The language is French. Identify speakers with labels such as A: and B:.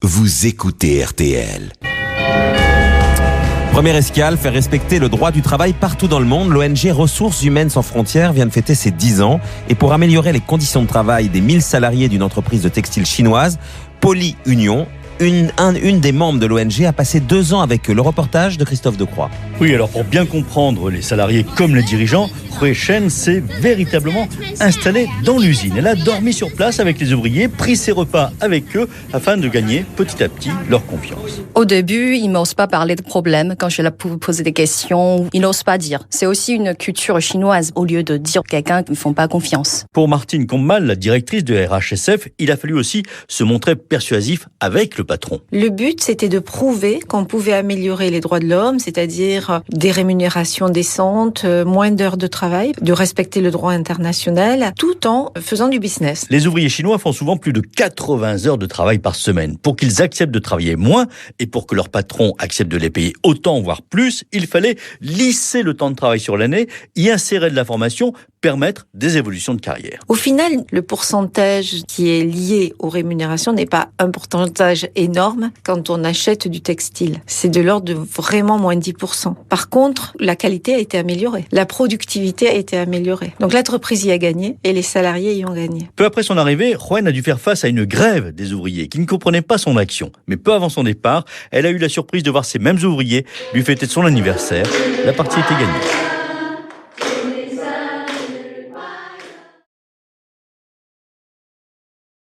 A: vous écoutez RTL.
B: Première escale, faire respecter le droit du travail partout dans le monde. L'ONG Ressources Humaines Sans Frontières vient de fêter ses 10 ans. Et pour améliorer les conditions de travail des 1000 salariés d'une entreprise de textile chinoise, Poly Union, une des membres de l'ONG a passé 2 ans avec eux. Le reportage de Christophe Decroix.
C: Oui, alors pour bien comprendre les salariés comme les dirigeants, Hui Shen s'est véritablement installée dans l'usine. Elle a dormi sur place avec les ouvriers, pris ses repas avec eux afin de gagner petit à petit leur confiance.
D: Au début, il n'ose pas parler de problèmes. Quand je leur pose des questions, il n'ose pas dire. C'est aussi une culture chinoise. Au lieu de dire quelqu'un qu'ils ne font pas confiance.
C: Pour Martine Combal, la directrice de RHSF, il a fallu aussi se montrer persuasif avec le patron.
E: Le but, c'était de prouver qu'on pouvait améliorer les droits de l'homme, c'est-à-dire des rémunérations décentes, moins d'heures de travail, de respecter le droit international, tout en faisant du business.
C: Les ouvriers chinois font souvent plus de 80 heures de travail par semaine. Pour qu'ils acceptent de travailler moins et pour que leur patron accepte de les payer autant, voire plus, il fallait lisser le temps de travail sur l'année, y insérer de la formation, permettre des évolutions de carrière.
E: Au final, le pourcentage qui est lié aux rémunérations n'est pas un pourcentage énorme quand on achète du textile. C'est de l'ordre de vraiment moins de 10%. Par contre, la qualité a été améliorée. La productivité a été améliorée. Donc l'entreprise y a gagné et les salariés y ont gagné.
C: Peu après son arrivée, Juan a dû faire face à une grève des ouvriers qui ne comprenaient pas son action. Mais peu avant son départ, elle a eu la surprise de voir ces mêmes ouvriers lui fêter son anniversaire. La partie était gagnée.